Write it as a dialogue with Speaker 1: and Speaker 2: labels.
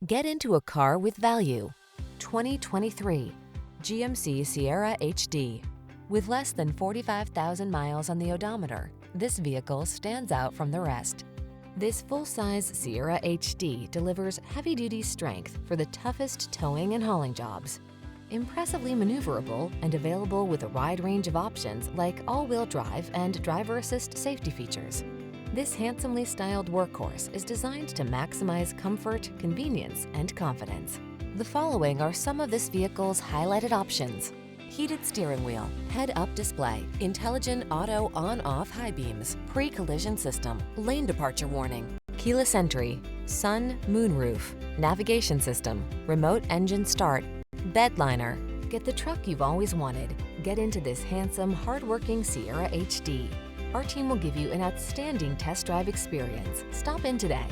Speaker 1: Get into a car with value. 2023 GMC Sierra HD. With less than 45,000 miles on the odometer, this vehicle stands out from the rest. This full-size Sierra HD delivers heavy-duty strength for the toughest towing and hauling jobs. Impressively maneuverable and available with a wide range of options like all-wheel drive and driver assist safety features. This handsomely styled workhorse is designed to maximize comfort, convenience, and confidence. The following are some of this vehicle's highlighted options: heated steering wheel, head-up display, intelligent auto on-off high beams, pre-collision system, lane departure warning, keyless entry, sun, moon roof, navigation system, remote engine start, bed liner. Get the truck you've always wanted. Get into this handsome, hard-working Sierra HD. Our team will give you an outstanding test drive experience. Stop in today.